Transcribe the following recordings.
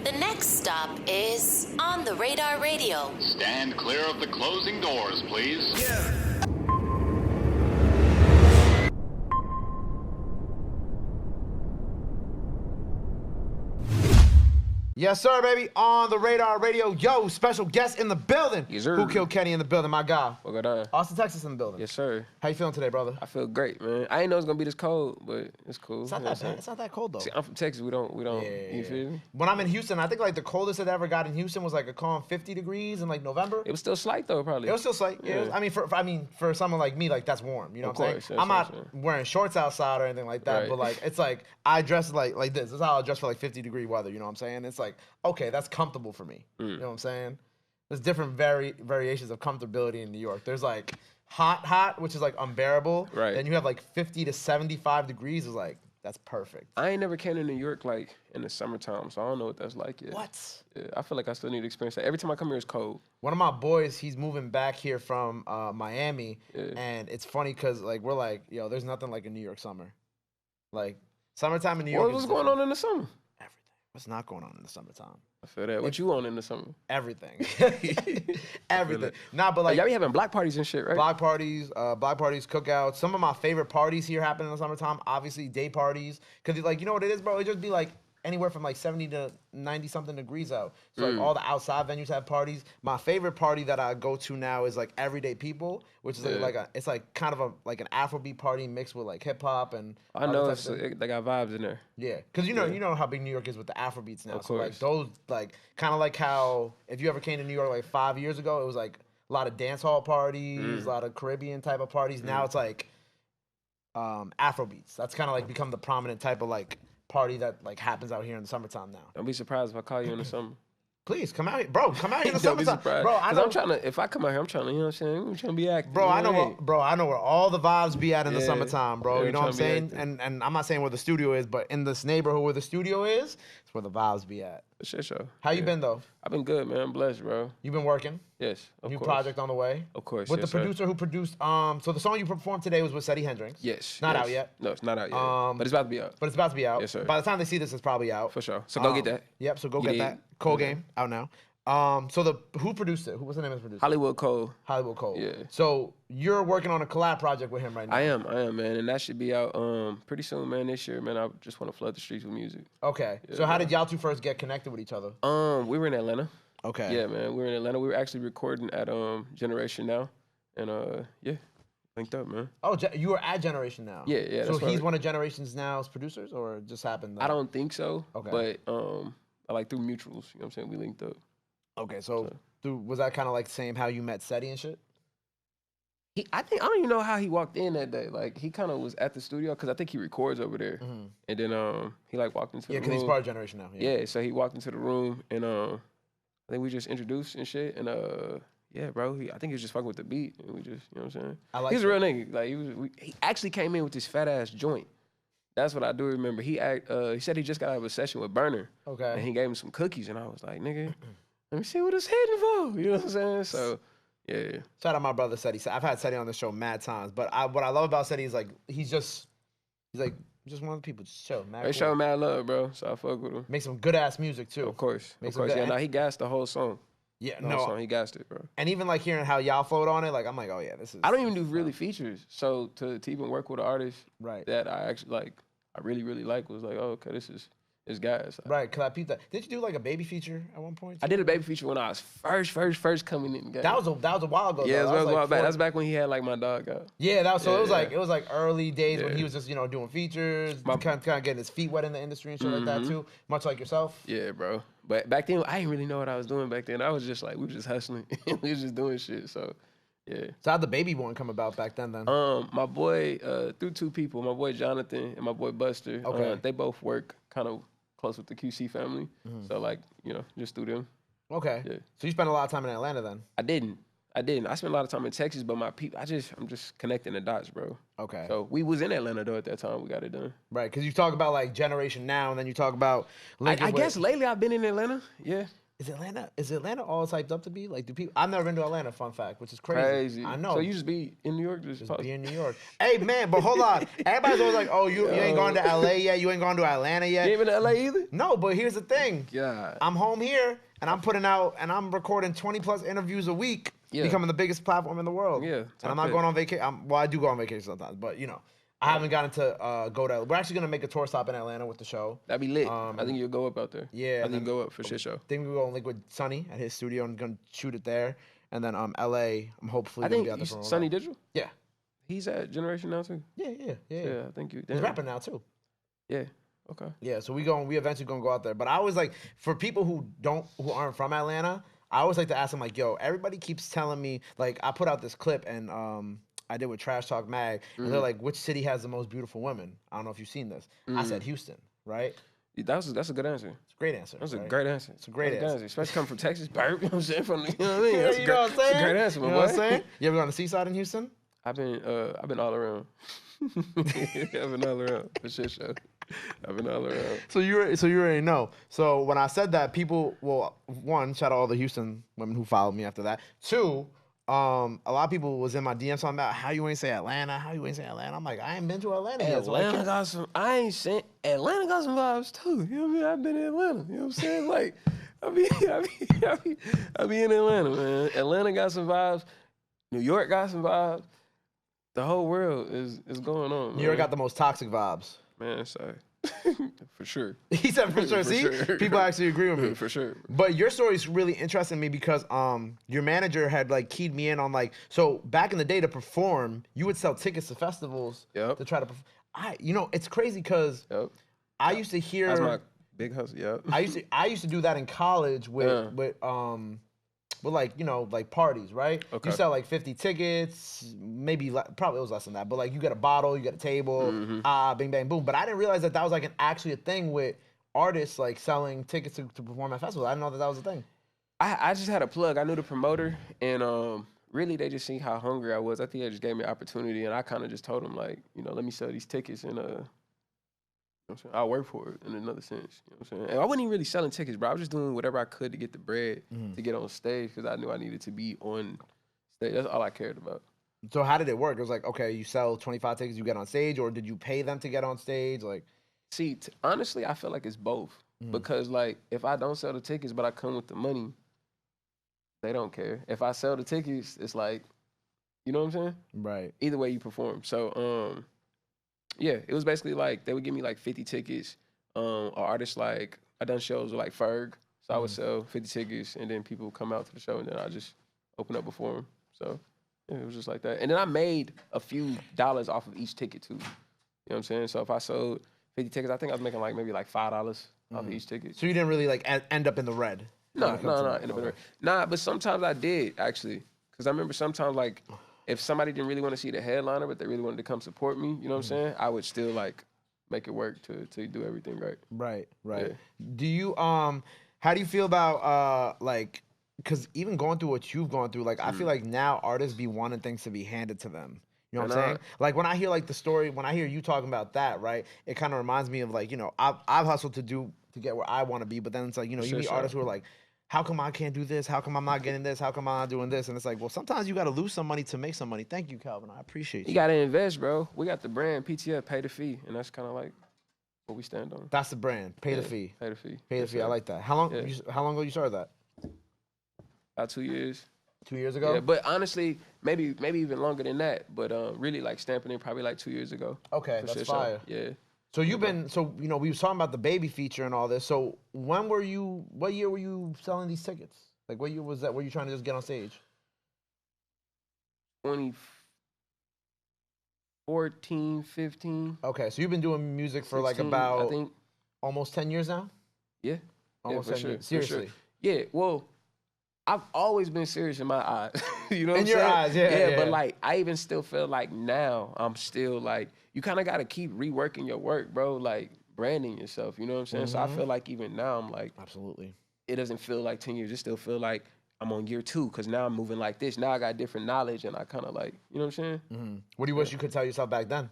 The next stop is On the Radar Radio. Stand clear of the closing doors, please. Yeah. Yes, sir, baby. On the Radar Radio. Yo, special guest in the building. Yes, sir. Who Killed Kenny in the building, my guy. What got on? Austin, Texas in the building. Yes, sir. How you feeling today, brother? I feel great, man. I didn't know it was gonna be this cold, but it's cool. It's not that bad. It's not that cold, though. See, I'm from Texas. We don't. Yeah. You feel me? When I'm in Houston, I think like the coldest it ever got in Houston was like a calm 50 degrees in like November. It was still slight though, probably. It was still slight. Yeah. Yeah. I mean, for someone like me, like that's warm. You know Of what I'm course, saying? yes, I'm not yes, wearing shorts outside or anything like that, Right. but like it's like I dress like this. This is how I dress for like 50-degree weather. You know what I'm saying? It's like okay, that's comfortable for me. You know what I'm saying? There's different variations of comfortability in New York. There's like hot, which is like unbearable. Right. Then you have like 50 to 75 degrees is like that's perfect. I ain't never came to New York like in the summertime, so I don't know what that's like yet. What? Yeah, I feel like I still need to experience that. Every time I come here, it's cold. One of my boys, he's moving back here from Miami, Yeah. and it's funny because like we're like, yo, there's nothing like a New York summer. Like summertime in New York. What's going on in the summer? Everything. What's not going on in the summertime? I feel that. What you on in the summer? Everything. Everything. Nah, but like Y'all be having block parties and shit, right? block parties, cookouts. Some of my favorite parties here happen in the summertime. Obviously, day parties. Cause like you know what it is, bro? It just be like anywhere from like 70 to 90 something degrees out. So like all the outside venues have parties. My favorite party that I go to now is like Everyday People, which is it's like kind of like an Afrobeat party mixed with like hip hop and I know they got vibes in there. yeah, because you know how big New York is with the Afrobeats now. Of so like course. those like kind of like how if you ever came to New York like 5 years ago, it was like a lot of dance hall parties, a lot of Caribbean type of parties. Now it's like Afrobeats. That's kind of like become the prominent type of like party that like happens out here in the summertime now. Don't be surprised if I call you in the summer. Please come out here, bro. Come out here in the Don't be summertime, surprised. bro. I know, I'm trying to. If I come out here, I'm trying to. You know what I'm saying? I'm trying to be active. bro. You I know, what bro. I know where all the vibes be at in the Yeah. summertime, bro. Yeah, You know what I'm trying saying? to be And I'm not saying where the studio is, but in this neighborhood where the studio is, it's where the vibes be at. Shit show. How you been though? I've been good, man. I'm blessed, bro. You been working? Yes, of New course. project on the way. Of course, With yes, the sir. producer who produced. So the song you performed today was with Seddy Hendrinx. Yes. Not yes. out yet. No, it's not out yet. But it's about to be out. But it's about to be out. Yes, sir. By the time they see this, it's probably out. For sure. So go get that. Yep. So go You get did. that. Cold Yeah. Game out now. So who produced it? Who was the name of the producer? Hollywood Cole. Hollywood Cole. Yeah. So you're working on a collab project with him right now. I am, man, and that should be out pretty soon, man. This year, man. I just want to flood the streets with music. Okay. So how did y'all two first get connected with each other? We were in Atlanta. Okay. Yeah, man. We were in Atlanta. We were actually recording at Generation Now, and yeah, linked up, man. Oh, you were at Generation Now. Yeah. So that's he's right. one of Generation's Now's producers, or it just happened? I don't think so. Okay. But I like through mutuals. You know what I'm saying? We linked up. Okay. So was that kind of like the same how you met Seddy and shit? I don't even know how he walked in that day. Like he kind of was at the studio because I think he records over there, and then he like walked into Yeah, the because room. he's part of Generation Now. Yeah, so he walked into the room and I think we just introduced and shit and yeah, bro. I think he was just fucking with the beat and we just, you know what I'm saying? I like He's a real nigga. Like he actually came in with this fat ass joint. That's what I do remember. He said he just got out of a session with Burner. Okay. And he gave him some cookies and I was like, nigga, let me see what it's hitting for. You know what I'm saying? So yeah. Shout out my brother Seddy. I've had Seddy on the show mad times, but what I love about Seddy is like he's like just one of the people just chill. Mad They cool. show mad love, bro. So I fuck with him. Make some good ass music too. Of course. Makes Of course. some good- Yeah, no, he gassed the whole song. Yeah, The whole no. song, he gassed it, bro. And even like hearing how y'all flowed on it, like I'm like, oh yeah, this is. I don't even do really features. So to even work with an artist Right. that I actually like, I really like was like, oh, okay, this guys. Right, cause I peeped that. Did you do like a baby feature at one point? I did a baby feature when I was first coming in. Gang. That was a while ago. yeah, though. it was That a while like back. 4 That's back when he had like my dog out. Yeah, that was so Yeah, it was like early days when Yeah. he was just doing features, kind of getting his feet wet in the industry and shit like that too. Much like yourself. Yeah, bro. But back then, I didn't really know what I was doing back then. I was just like, we were just hustling. We was just doing shit. So, yeah. So how'd the baby born come about back then? My boy, through two people, my boy Jonathan and my boy Buster. Okay. They both work kind of close with the QC family. So like, just through them. Okay. Yeah. So you spent a lot of time in Atlanta then? I didn't. I spent a lot of time in Texas, but my people, I'm just connecting the dots, bro. Okay. So we was in Atlanta though at that time. We got it done. Right, because you talk about like Generation Now, and then you talk about. I guess lately I've been in Atlanta. Yeah. Is Atlanta all it's hyped up to be? Like, do people? I've never been to Atlanta. Fun fact, which is crazy. I know. So you just be in New York, just be in New York. Hey man, but hold on. Everybody's always like, oh, you ain't gone to LA yet. You ain't gone to Atlanta yet. You ain't been to LA either? No, but here's the thing. God. I'm home here and I'm putting out and I'm recording 20 plus interviews a week, becoming the biggest platform in the world. Yeah. And I'm not going on vacation. Well, I do go on vacation sometimes, but you know. I haven't gotten to go to. We're actually gonna make a tour stop in Atlanta with the show. That'd be lit. I think you'll go up out there. Yeah, I think you'll go up for shit show. I think we go like with Sonny at his studio and gonna shoot it there. And then LA, I'm hopefully gonna be out there for a Sonny Digital. Yeah, he's at Generation now too. Yeah. I think you. He's rapping now too. Yeah. Okay. Yeah, so we eventually gonna go out there. But I always like for people who aren't from Atlanta, I always like to ask them like, yo, everybody keeps telling me like I put out this clip and I did with Trash Talk Mag, and they're like, which city has the most beautiful women? I don't know if you've seen this. I said Houston, right? That's a good answer. It's a great answer. That's a great answer. It's a great answer. Especially coming from Texas. You know what I'm saying? You know what I mean? That's you know what I'm saying? That's a great answer, You know what I'm saying? You ever gone to Seaside in Houston? I've been all around. I've been all around for shit show. I've been all around. So you already know. So when I said that, people, well, one, shout out all the Houston women who followed me after that. Two, a lot of people was in my DMs talking about how you ain't say Atlanta, how you ain't say Atlanta. I'm like, I ain't been to Atlanta yet. Atlanta got some. I ain't saying Atlanta got some vibes too. You know what I mean? I've been in Atlanta. You know what I'm saying? Like, I be in Atlanta, man. Atlanta got some vibes. New York got some vibes. The whole world is going on. Man. New York got the most toxic vibes. Man, sorry. For sure. He said for sure. See? Sure. People actually agree with me. For sure. But your story is really interesting to me because your manager had like keyed me in on like, so back in the day to perform, you would sell tickets to festivals to try to perform. It's crazy because I used to hear that's my big hustle. Yep. I used to do that in college with like, like parties, right? Okay. You sell like 50 tickets, maybe probably it was less than that, but like you get a bottle, you get a table, bing, bang, boom. But I didn't realize that was like actually a thing with artists like selling tickets to perform at festivals. I didn't know that was a thing. I just had a plug. I knew the promoter, and really they just seen how hungry I was. I think they just gave me an opportunity, and I kind of just told them like, let me sell these tickets, and I'll work for it in another sense. You know what I'm saying? And I wasn't even really selling tickets, bro. I was just doing whatever I could to get the bread to get on stage because I knew I needed to be on stage. That's all I cared about. So how did it work? It was like, okay, you sell 25 tickets, you get on stage, or did you pay them to get on stage? Like, see, honestly, I feel like it's both because like if I don't sell the tickets but I come with the money, they don't care. If I sell the tickets, it's like, you know what I'm saying? Right. Either way you perform. So, yeah, it was basically like they would give me like 50 tickets. Artists like I done shows with like Ferg, so I would sell 50 tickets, and then people would come out to the show, and then I just open up before them. So yeah, it was just like that. And then I made a few dollars off of each ticket too. You know what I'm saying? So if I sold 50 tickets, I think I was making like maybe like $5 off of each ticket. So you didn't really like end up in the red? No, end up in the red. Nah, but sometimes I did actually, because I remember sometimes like. If somebody didn't really want to see the headliner, but they really wanted to come support me, you know what I'm saying? I would still like make it work to do everything right. Right. Yeah. Do you how do you feel about like because even going through what you've gone through, like I feel like now artists be wanting things to be handed to them. You know what I'm saying? Like when I hear like the story, when I hear you talking about that, right? It kind of reminds me of like, I've hustled to get where I want to be, but then it's like, you meet artists who are like, how come I can't do this? How come I'm not getting this? How come I'm not doing this? And it's like, well, sometimes you got to lose some money to make some money. Thank you, Calvin. I appreciate you. You got to invest, bro. We got the brand, PTF, pay the fee. And that's kind of like what we stand on. That's the brand. Pay the fee. Pay the fee. Pay the fee. I like that. How long ago you started that? About 2 years. 2 years ago? Yeah, but honestly, maybe even longer than that. But really like stamping it probably like 2 years ago. Okay, that's fire. Yeah. So we was talking about the baby feature and all this. So what year were you selling these tickets? Like what year was that? Were you trying to just get on stage? 2014, 15. Okay, so you've been doing music for 16, like about I think almost 10 years now? Yeah. Almost 10 years. For Seriously. sure. Yeah, well, I've always been serious in my eyes. You know what I'm saying? In your eyes, yeah. But like I even still feel like now I'm still like you kind of got to keep reworking your work, bro, like branding yourself, you know what I'm saying? So I feel like even now I'm like absolutely. It doesn't feel like 10 years. It still feel like I'm on year 2 because now I'm moving like this. Now I got different knowledge and I kind of like, you know what I'm saying? Mm-hmm. What do you wish you could tell yourself back then?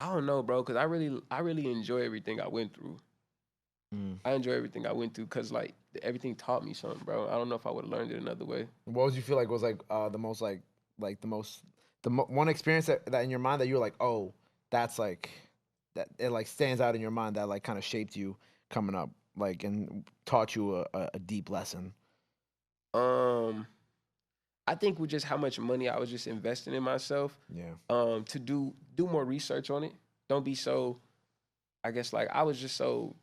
I don't know, bro, because I really enjoy everything I went through. I enjoy everything I went through because like everything taught me something, bro. I don't know if I would have learned it another way. What would you feel like was like the most one experience that in your mind that you were like, oh, that's like that it like stands out in your mind that like kind of shaped you coming up, like and taught you a deep lesson? I think with just how much money I was just investing in myself. Yeah. To do more research on it. Don't be so. I guess like I was just so.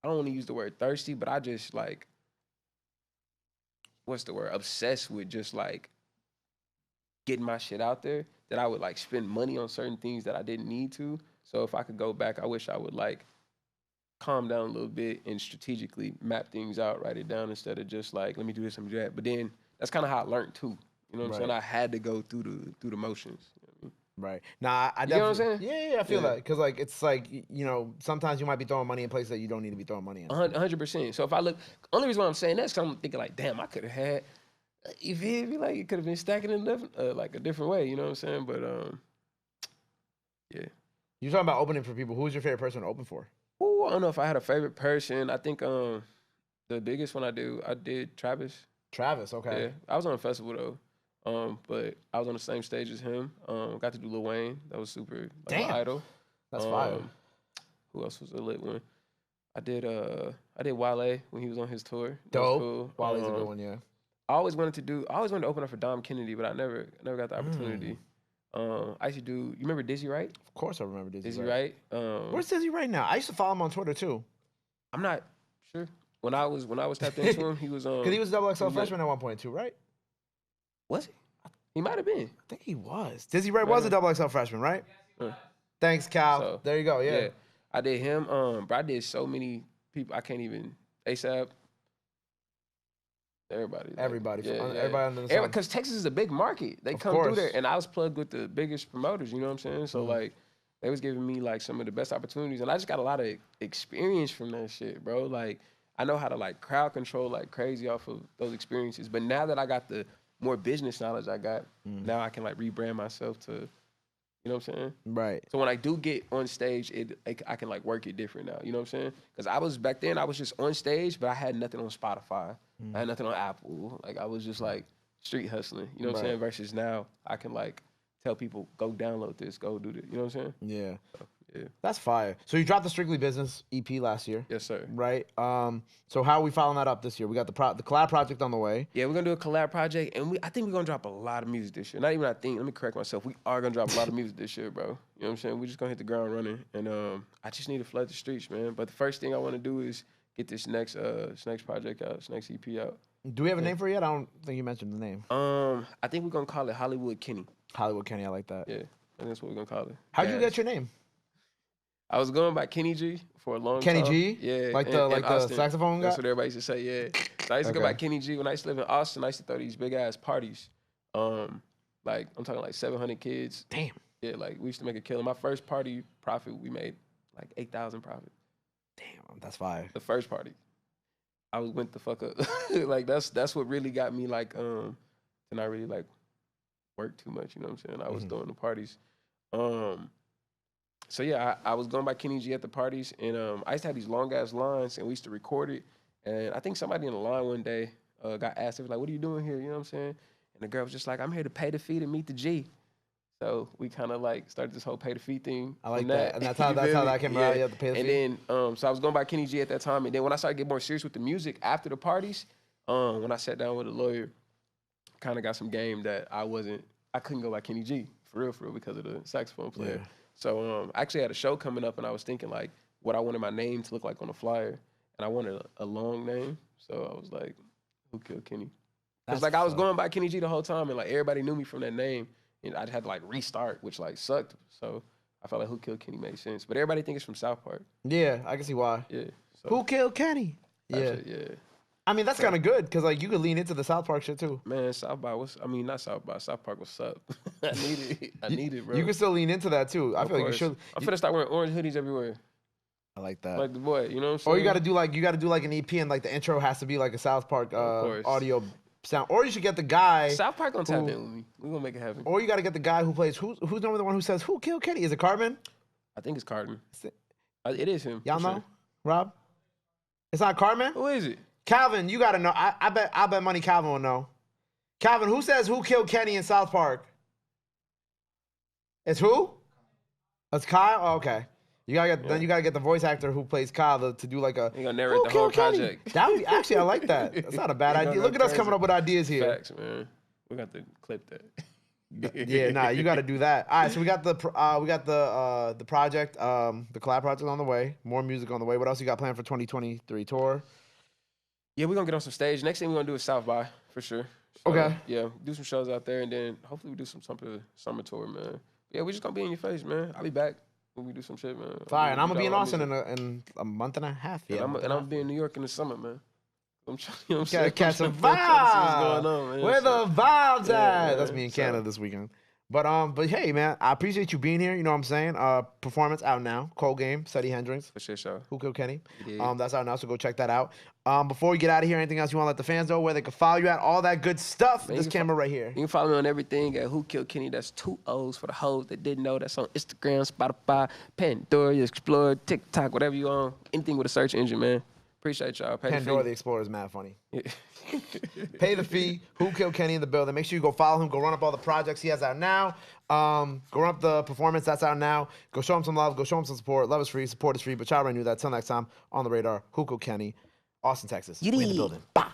I don't want to use the word thirsty, but I just like. What's the word? Obsessed with just like. Getting my shit out there that I would like spend money on certain things that I didn't need to. So if I could go back, I wish I would like calm down a little bit and strategically map things out, write it down instead of just like, let me do this, let me do that. But then that's kind of how I learned too. You know what I'm saying? I had to go through the motions. You know what I mean? Right. Nah, I definitely. You know what I'm saying? Yeah, I feel that because like it's like sometimes you might be throwing money in places that you don't need to be throwing money in. 100%. So if I look, only reason why I'm saying that is because I'm thinking like, damn, I could have had. You feel me? Like it could have been stacking in like a different way. You know what I'm saying? But yeah. You're talking about opening for people. Who's your favorite person to open for? Ooh, I don't know if I had a favorite person. I think the biggest one I did Travis. Travis, okay. Yeah, I was on a festival though, but I was on the same stage as him. Got to do Lil Wayne. That was super. Like, my idol. That's fire. Who else was a lit one? I did Wale when he was on his tour. That Dope. was cool. Wale's a good one, yeah. I always wanted to open up for Dom Kennedy, but I never got the opportunity. I used to do. You remember Dizzy Wright? Of course, I remember Dizzy Wright. Where's Dizzy right now? I used to follow him on Twitter too. I'm not sure. When I was tapped into him, he was because he was a XXL freshman at one point too, right? Was he? He might have been. I think he was. Dizzy Wright was a XXL freshman, right? Thanks, Cal. So, there you go. Yeah. I did him. But I did so many people. I can't even. ASAP. Everybody under the sun. Because Texas is a big market. They come through there, and I was plugged with the biggest promoters. You know what I'm saying? So like, they was giving me like some of the best opportunities, and I just got a lot of experience from that shit, bro. Like, I know how to like crowd control like crazy off of those experiences. But now that I got the more business knowledge I got, now I can like rebrand myself to. You know what I'm saying? Right. So when I do get on stage, I can like work it different now. You know what I'm saying? Because back then I was just on stage, but I had nothing on Spotify. I had nothing on Apple. Like I was just like street hustling. You know what I'm saying? Versus now I can like tell people go download this, go do this. You know what I'm saying? Yeah. So, yeah. That's fire. So you dropped the Strictly Business EP last year. Yes, sir. Right. So how are we following that up this year? We got the collab project on the way. Yeah, we're gonna do a collab project, and I think we're gonna drop a lot of music this year. Not even I think. Let me correct myself. We are gonna drop a lot of music this year, bro. You know what I'm saying? We're just gonna hit the ground running, and I just need to flood the streets, man. But the first thing I want to do is get this next project out, this next EP out. Do we have a name for it yet? I don't think you mentioned the name. I think we're gonna call it Hollywood Kenny. Hollywood Kenny, I like that. Yeah, and that's what we're gonna call it. How'd you get your name? I was going by Kenny G for a long time. Kenny G? Yeah. Like the saxophone guy? That's what everybody used to say, yeah. So I used to go by Kenny G. When I used to live in Austin, I used to throw these big-ass parties. Like, I'm talking like 700 kids. Damn. Yeah, like, we used to make a killing. My first party profit, we made like 8,000 profit. Damn, that's fire. The first party. I went the fuck up. Like, that's what really got me, like, to not really, like, work too much, you know what I'm saying? I was throwing the parties. So yeah, I was going by Kenny G at the parties, and I used to have these long ass lines, and we used to record it. And I think somebody in the line one day got asked, they was like, "What are you doing here?" You know what I'm saying? And the girl was just like, "I'm here to pay the fee to meet the G." So we kind of like started this whole pay the fee thing. I like that, and that's how that came out. You have to pay the fee. And then so I was going by Kenny G at that time, and then when I started getting more serious with the music after the parties, when I sat down with a lawyer, kind of got some game that I couldn't go by Kenny G for real because of the saxophone player. Yeah. So I actually had a show coming up, and I was thinking like what I wanted my name to look like on the flyer, and I wanted a long name. So I was like, "Who Killed Kenny?" Because like I was going by Kenny G the whole time, and like everybody knew me from that name, and I'd had to like restart, which like sucked. So I felt like Who Killed Kenny made sense, but everybody think it's from South Park. Yeah, I can see why. Yeah. So, Who Killed Kenny? Yeah. Yeah. I mean, that's kind of good because like you could lean into the South Park shit too. Man, South Park not South Park. South Park, what's up? I need it, bro. You can still lean into that too. I feel like you should. I'm finna start wearing orange hoodies everywhere. I like that. Like the boy, you know what I'm saying? Or you got to do like an EP and like the intro has to be like a South Park audio sound. Or you should get the guy. South Park gonna tap in with me. We gonna make it happen. Or you got to get the guy who plays. Who's normally the one who says who killed Kenny? Is it Cartman? I think it's Carden. It is him. Y'all for know, sure. Rob? It's not Cartman. Who is it? Calvin, you gotta know. I bet money Calvin will know. Calvin, who says who killed Kenny in South Park? It's who? It's Kyle. Oh, okay. Then you gotta get the voice actor who plays Kyle to do like a. You gonna narrate who the whole killed Kenny? project. That would be actually. I like that. That's not a bad idea. Look at us coming up with ideas here. Facts, man. We got to clip that. Yeah, nah, you got to do that. All right, so we got the project, the collab project on the way. More music on the way. What else you got planned for 2023 tour? Yeah, we're gonna get on some stage. Next thing we're gonna do is South by for sure. So, Okay. Yeah, do some shows out there, and then hopefully we do some type of summer tour, man. Yeah, we just gonna be in your face, man. I'll be back when we do some shit, man. Fire, and I'm gonna be in all Austin music. in a month and a half. Yeah, And I'm gonna be in New York in the summer, man. I'm trying, you know what I'm Gotta saying? catch some I'm trying to see what's going vibes. on, man. Where So, the vibes yeah, at? man. That's me in So- Canada this weekend. But hey, man, I appreciate you being here. You know what I'm saying? Performance out now. Cold Game, Seddy Hendrinx. For sure, show. Who Killed Kenny? Yeah. That's out now, so go check that out. Before we get out of here, anything else you want to let the fans know where they can follow you at? All that good stuff. Man, This you can camera right here. You can follow me on everything at Who Killed Kenny. That's 2 O's for the hoes that didn't know. That's on Instagram, Spotify, Pandora, Explorer, TikTok, whatever you on. Anything with a search engine, man. Appreciate y'all. Pay the Pandora the fee. Explorer is mad funny. Yeah. Pay the fee. Who Killed Kenny in the building. Make sure you go follow him. Go run up all the projects he has out now. Go run up the performance that's out now. Go show him some love. Go show him some support. Love is free. Support is free. But y'all already knew that. Till next time on the radar. Who Killed Kenny, Austin, Texas. We in the building. Bye.